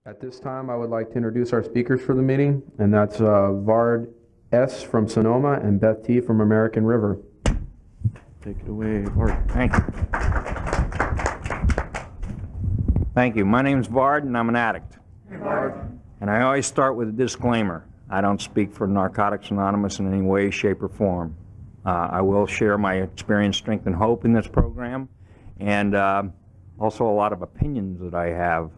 At this time, I would like to introduce our speakers for the meeting, and that's Vard S. from Sonoma and Beth T. from American River. Take it away, Vard. Thank you. Thank you. My name's Vard, and I'm an addict. Vard. And I always start with a disclaimer. I don't speak for Narcotics Anonymous in any way, shape, or form. I will share my experience, strength, and hope in this program, and also a lot of opinions that I have.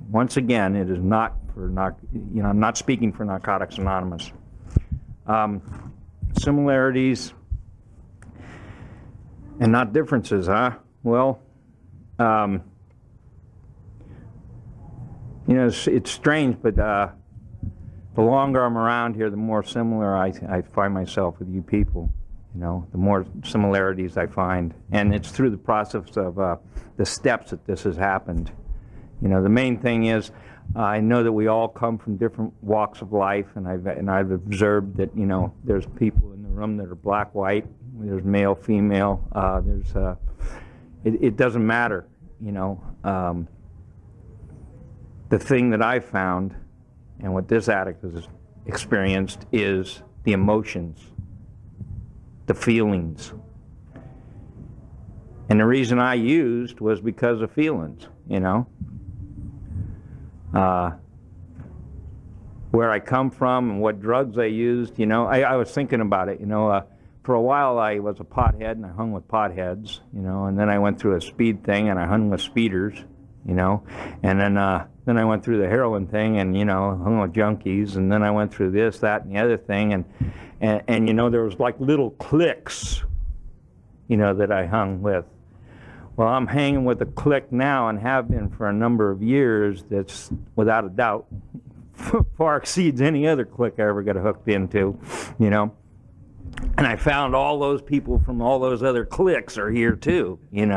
Once again, it is not for I'm not speaking for Narcotics Anonymous. Similarities and not differences, huh? Well, it's strange, but the longer I'm around here, the more similar I find myself with you people. The more similarities I find, and it's through the process of the steps that this has happened. The main thing is, I know that we all come from different walks of life, and I've observed that there's people in the room that are black, white, there's male, female, it doesn't matter. The thing that I found, and what this addict has experienced, is the emotions, the feelings, and the reason I used was because of feelings. Where I come from and what drugs I used, I was thinking about it, for a while I was a pothead and I hung with potheads, and then I went through a speed thing and I hung with speeders, and then I went through the heroin thing and, hung with junkies, and then I went through this, that, and the other thing, and there was like little cliques, that I hung with. Well, I'm hanging with a clique now and have been for a number of years that's, without a doubt, far exceeds any other clique I ever got hooked into, And I found all those people from all those other cliques are here too, And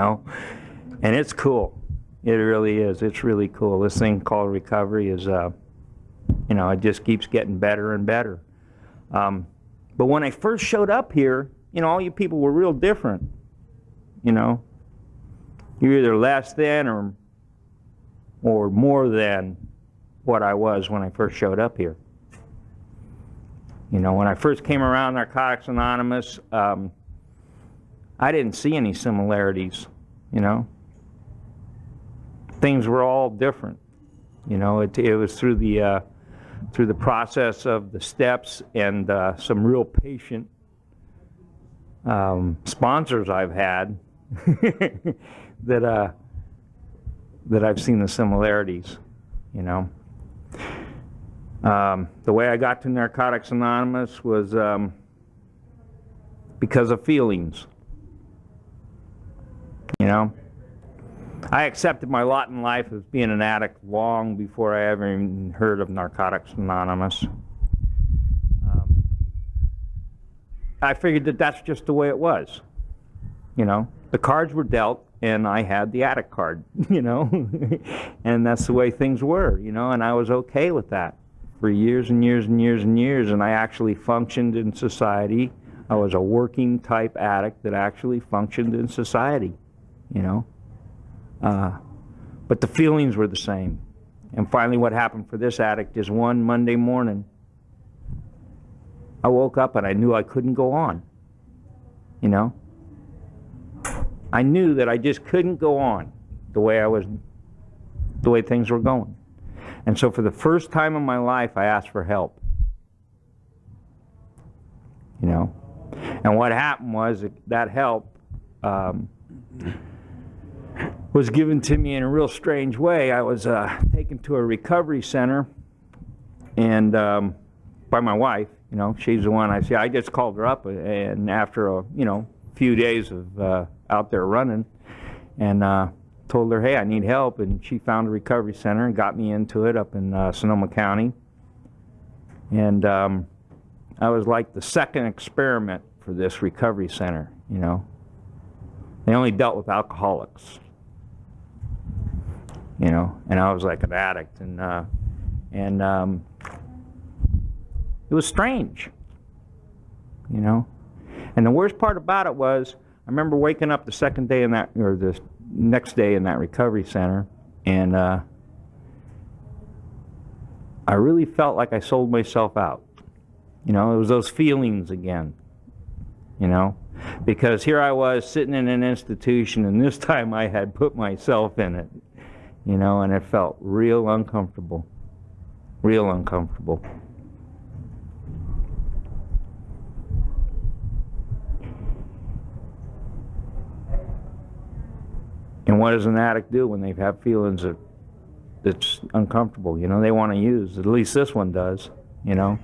it's cool. It really is. It's really cool. This thing called recovery is, it just keeps getting better and better. But when I first showed up here, all you people were real different, You're either less than or more than what I was when I first showed up here. When I first came around Narcotics Anonymous, I didn't see any similarities, Things were all different. It was through the process of the steps and some real patient sponsors I've had that I've seen the similarities, The way I got to Narcotics Anonymous was because of feelings, I accepted my lot in life as being an addict long before I ever even heard of Narcotics Anonymous. I figured that that's just the way it was, The cards were dealt, and I had the addict card, and that's the way things were, and I was okay with that for years and years and years and years, and I actually functioned in society. I was a working type addict that actually functioned in society, but the feelings were the same. And finally what happened for this addict is one Monday morning, I woke up and I knew I couldn't go on, I knew that I just couldn't go on the way things were going. And so for the first time in my life, I asked for help. And what happened was that help was given to me in a real strange way. I was taken to a recovery center, and by my wife, she's the one I just called her up, and after a few days of out there running, and told her, hey, I need help, and she found a recovery center and got me into it up in Sonoma County. And I was like the second experiment for this recovery center, They only dealt with alcoholics, and I was like an addict, and it was strange, And the worst part about it was, I remember waking up the second day in that, or the next day in that recovery center, and I really felt like I sold myself out. You know, it was those feelings again, you know, because here I was sitting in an institution, and this time I had put myself in it, you know, and it felt real uncomfortable, real uncomfortable. And what does an addict do when they have feelings that's uncomfortable? You know, they want to use. At least this one does, you know.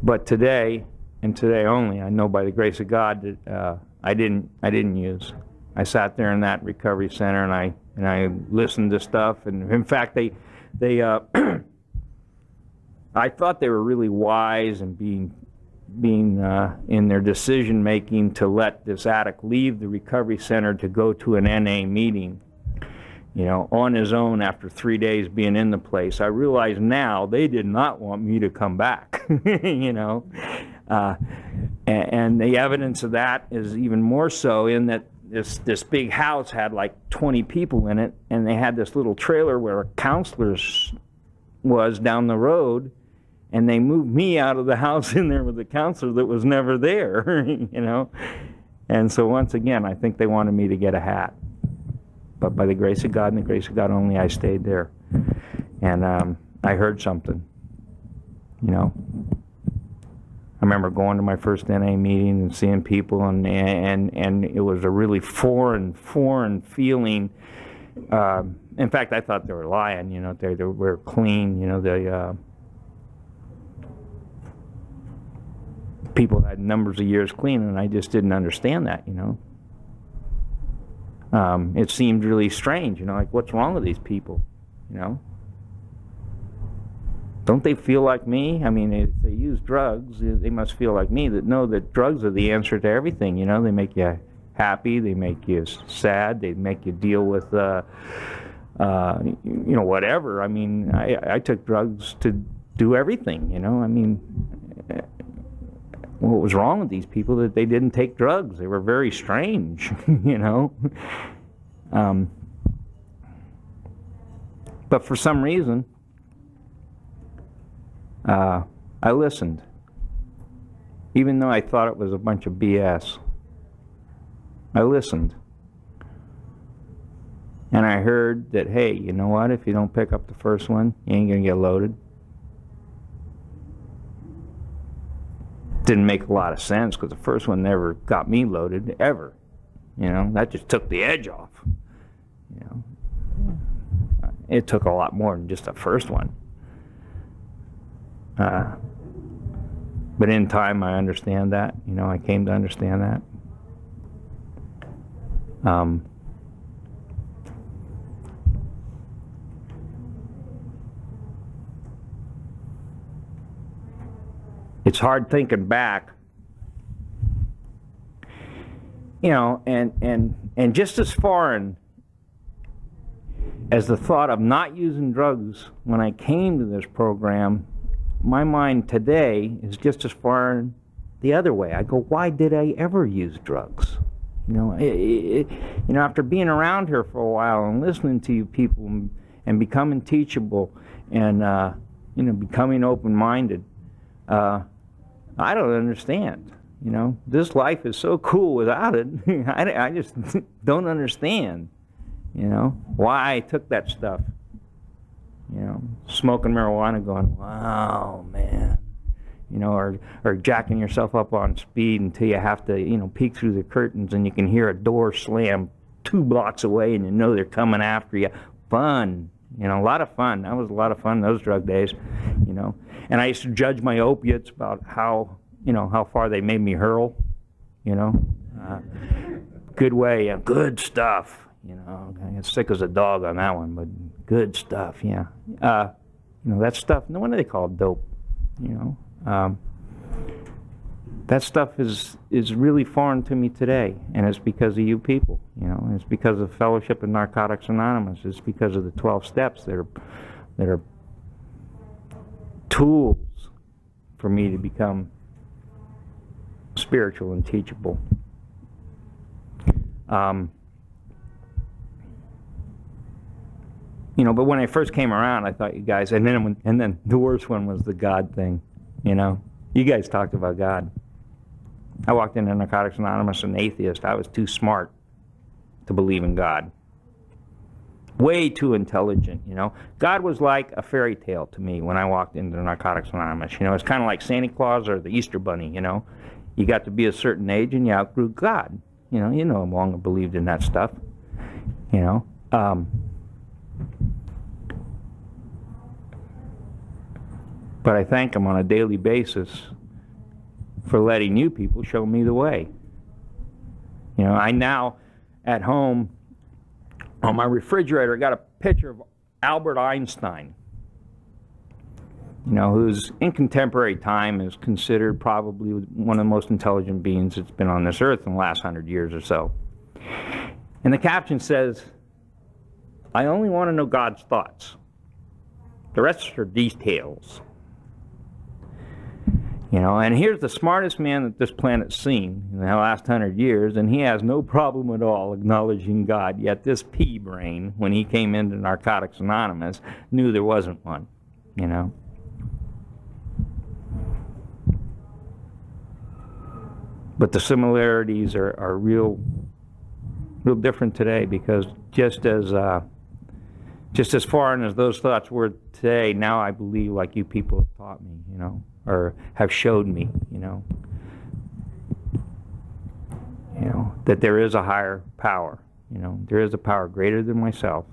But today, and today only, I know by the grace of God that I didn't use. I sat there in that recovery center, and I listened to stuff. And in fact, they I thought they were really wise and being in their decision making to let this addict leave the recovery center to go to an NA meeting, you know, on his own after 3 days being in the place. I realize now they did not want me to come back, you know. And the evidence of that is even more so in that this big house had like 20 people in it, and they had this little trailer where a counselor's was down the road, and they moved me out of the house in there with the counselor that was never there, you know. And so once again, I think they wanted me to get a hat. But by the grace of God and the grace of God only, I stayed there. And I heard something, you know. I remember going to my first NA meeting and seeing people, and it was a really foreign feeling. In fact, I thought they were lying, you know. They were clean, you know. People had numbers of years clean, and I just didn't understand that, you know. It seemed really strange, you know, like, what's wrong with these people, you know? Don't they feel like me? I mean, if they use drugs, they must feel like me, that know that drugs are the answer to everything, you know? They make you happy, they make you sad, they make you deal with, you know, whatever. I mean, I took drugs to do everything, you know? I mean, what was wrong with these people that they didn't take drugs? They were very strange, you know. But for some reason, I listened, even though I thought it was a bunch of BS. I listened. And I heard that, hey, you know what? If you don't pick up the first one, you ain't going to get loaded. Didn't make a lot of sense, because the first one never got me loaded, ever. You know, that just took the edge off. You know, it took a lot more than just the first one. But in time, I understand that. You know, I came to understand that. It's hard thinking back, you know, and just as foreign as the thought of not using drugs when I came to this program, my mind today is just as foreign the other way. I go, why did I ever use drugs? You know, you know, after being around here for a while and listening to you people and becoming teachable and you know, becoming open-minded. I don't understand, you know. This life is so cool without it. I just don't understand, you know, why I took that stuff. You know, smoking marijuana going, wow, man. You know, or jacking yourself up on speed until you have to, you know, peek through the curtains and you can hear a door slam 2 blocks away and you know they're coming after you. Fun. You know, a lot of fun. That was a lot of fun, those drug days, you know. And I used to judge my opiates about how, you know, how far they made me hurl, you know. Good way, good stuff, you know. I get sick as a dog on that one, but good stuff, yeah. You know, that stuff, no wonder they call it dope, you know. That stuff is really foreign to me today, and it's because of you people, you know. It's because of Fellowship of Narcotics Anonymous. It's because of the 12 steps that are tools for me to become spiritual and teachable. But when I first came around, I thought you guys, and then the worst one was the God thing. You guys talked about God. I walked into Narcotics Anonymous an atheist. I was too smart to believe in God. Way too intelligent, God was like a fairy tale to me when I walked into Narcotics Anonymous. It's kind of like Santa Claus or the Easter Bunny, You got to be a certain age and you outgrew God. I'm long believed in that stuff. But I thank him on a daily basis for letting you people show me the way. I now, at home, on my refrigerator, got a picture of Albert Einstein, who's in contemporary time is considered probably one of the most intelligent beings that's been on this earth in the last 100 years or so. And the caption says, "I only want to know God's thoughts. The rest are details." And here's the smartest man that this planet's seen in the last 100 years, and he has no problem at all acknowledging God. Yet this pea-brain, when he came into Narcotics Anonymous, knew there wasn't one, But the similarities are real different today, because just as foreign as those thoughts were today, now I believe, like you people have taught me, or have showed me, that there is a higher power, there is a power greater than myself.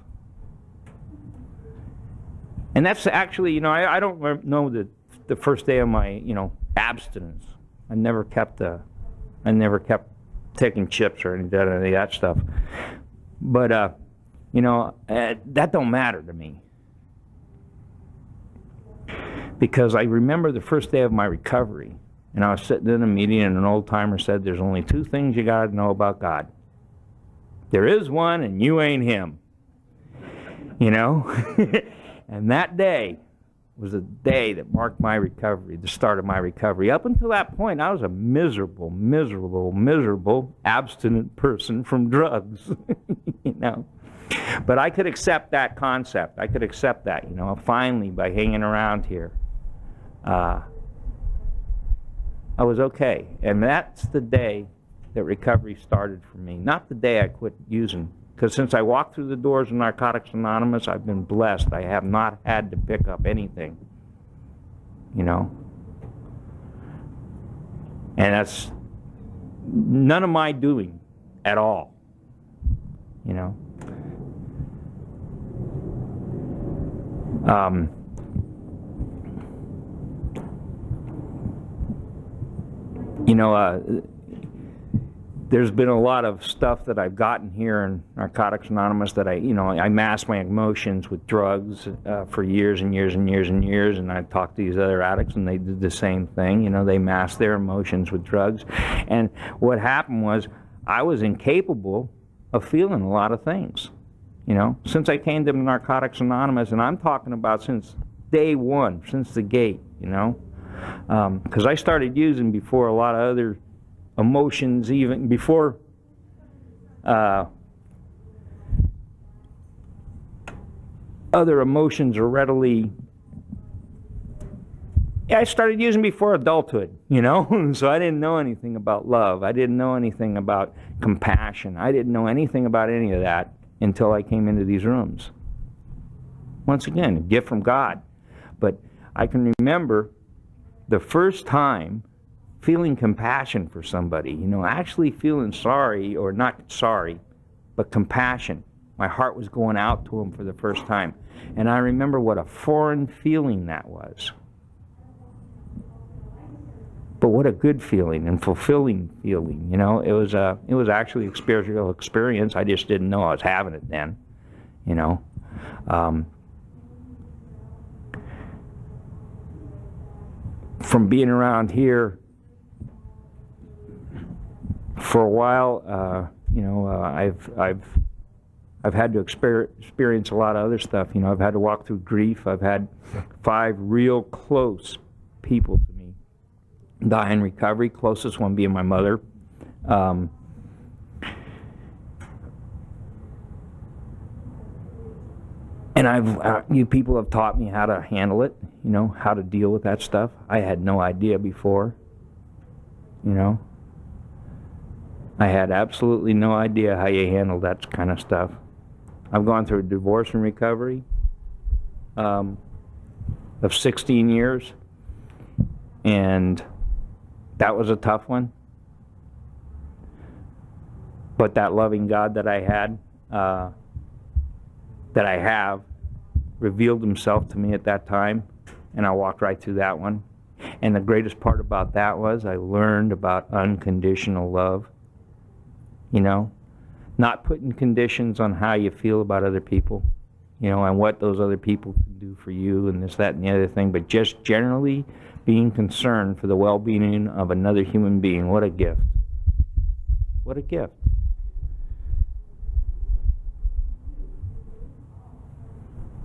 And that's actually, I don't know the first day of my, abstinence. I never kept taking chips or any of that stuff. But, that don't matter to me. Because I remember the first day of my recovery, and I was sitting in a meeting, and an old-timer said, "There's only two things you got to know about God. There is one, and you ain't him." And that day was the day that marked my recovery, the start of my recovery. Up until that point, I was a miserable, abstinent person from drugs, But I could accept that concept. I could accept that, finally, by hanging around here. I was okay. And that's the day that recovery started for me. Not the day I quit using. Because since I walked through the doors of Narcotics Anonymous, I've been blessed. I have not had to pick up anything. And that's none of my doing at all. There's been a lot of stuff that I've gotten here in Narcotics Anonymous that I masked my emotions with drugs for years and years and years and years, and I talked to these other addicts and they did the same thing. They masked their emotions with drugs. And what happened was I was incapable of feeling a lot of things. Since I came to Narcotics Anonymous, and I'm talking about since day one, since the gate, because I started using before a lot of other emotions, even before other emotions are readily. I started using before adulthood, so I didn't know anything about love. I didn't know anything about compassion. I didn't know anything about any of that until I came into these rooms. Once again, a gift from God. But I can remember the first time feeling compassion for somebody, actually feeling sorry, or not sorry, but compassion. My heart was going out to them for the first time. And I remember what a foreign feeling that was. But what a good feeling and fulfilling feeling, It was actually a spiritual experience. I just didn't know I was having it then, From being around here for a while, I've had to experience a lot of other stuff. I've had to walk through grief. I've had 5 real close people to me die in recovery, closest one being my mother. And you people have taught me how to handle it, you know, how to deal with that stuff. I had no idea before, you know. I had absolutely no idea how you handle that kind of stuff. I've gone through a divorce and recovery of 16 years, and that was a tough one. But that loving God that I had, that I have, revealed himself to me at that time, and I walked right through that one. And the greatest part about that was I learned about unconditional love. You know, not putting conditions on how you feel about other people, you know, and what those other people can do for you and this, that, and the other thing, but just generally being concerned for the well-being of another human being. What a gift. What a gift.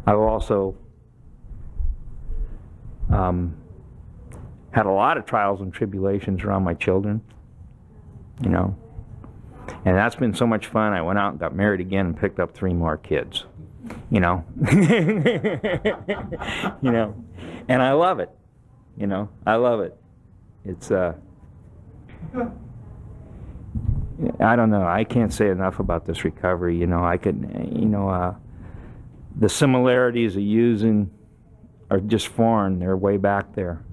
I've also had a lot of trials and tribulations around my children, you know. And that's been so much fun. I went out and got married again and picked up 3 more kids, you know. You know, and I love it, you know. I love it. It's, I don't know. I can't say enough about this recovery, you know. I could, you know, the similarities of using are just foreign. They're way back there.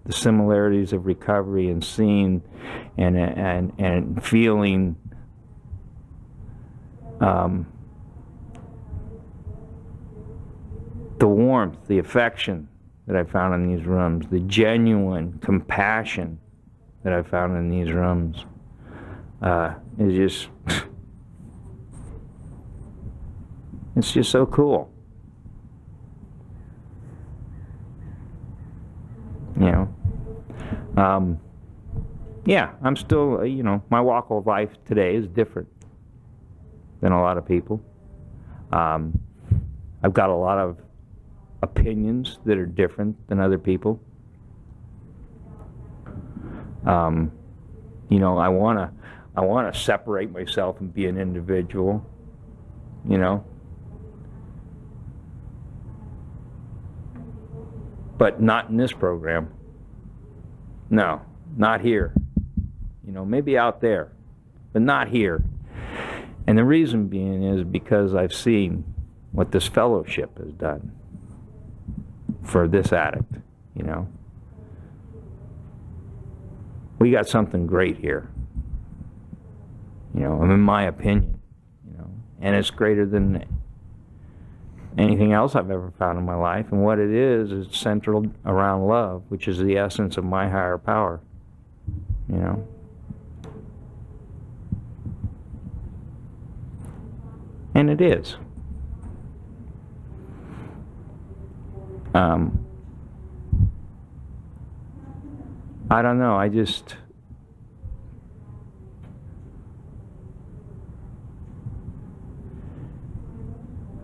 The similarities of recovery and seeing and feeling the warmth, the affection that I found in these rooms, the genuine compassion that I found in these rooms is just, it's just so cool. You know, yeah, I'm still, you know, my walk of life today is different than a lot of people. I've got a lot of opinions that are different than other people. You know, I wanna separate myself and be an individual, you know. But not in this program. No, not here. You know, maybe out there, but not here. And the reason being is because I've seen what this fellowship has done for this addict, you know. We got something great here, you know, in my opinion, you know, and it's greater than anything else I've ever found in my life. And what it is centered around love, which is the essence of my higher power, you know. And it is. I don't know,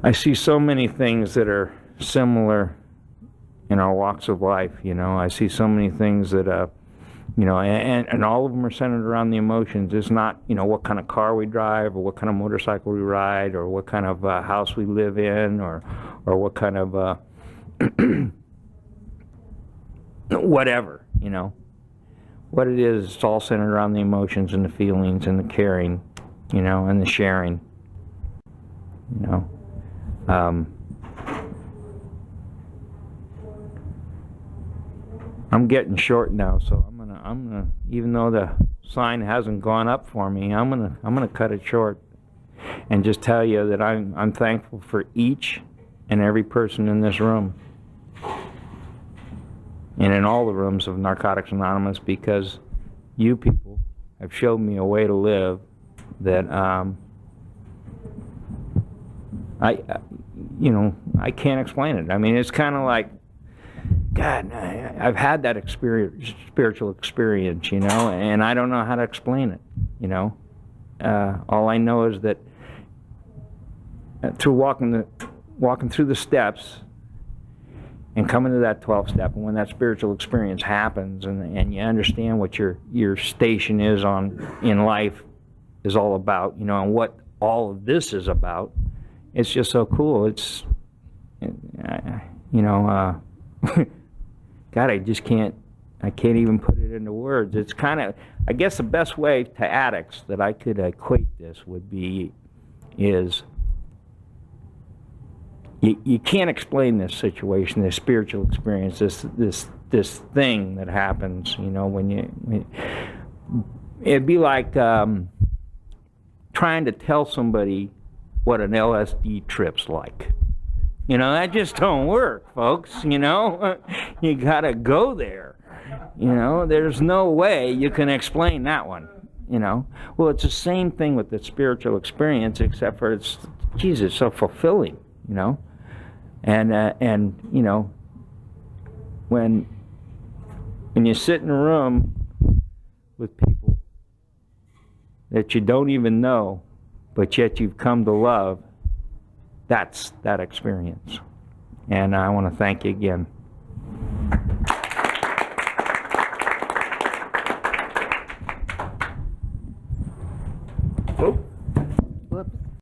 I see so many things that are similar in our walks of life, you know. I see so many things that, you know, and all of them are centered around the emotions. It's not, you know, what kind of car we drive or what kind of motorcycle we ride or what kind of house we live in or what kind of whatever, you know. What it is, it's all centered around the emotions and the feelings and the caring, you know, and the sharing, you know. I'm getting short now, so I'm gonna, even though the sign hasn't gone up for me, I'm gonna cut it short and just tell you that I'm thankful for each and every person in this room and in all the rooms of Narcotics Anonymous, because you people have showed me a way to live that you know, I can't explain it. I mean, it's kind of like, God, I've had that spiritual experience, you know, and I don't know how to explain it, you know. All I know is that through walking through the steps and coming to that 12th step, and when that spiritual experience happens, and you understand what your station is in life is all about, you know, and what all of this is about, it's just so cool. You know, God, I can't even put it into words. It's kind of, I guess the best way to addicts that I could equate this would be is you can't explain this situation, this spiritual experience, this thing that happens, you know, it'd be like trying to tell somebody what an LSD trip's like. You know, that just don't work, folks, you know. You gotta go there. You know, there's no way you can explain that one, you know. Well, it's the same thing with the spiritual experience, except for it's so fulfilling, you know. And you know, when you sit in a room with people that you don't even know, but yet you've come to love, that's that experience. And I want to thank you again. Oh.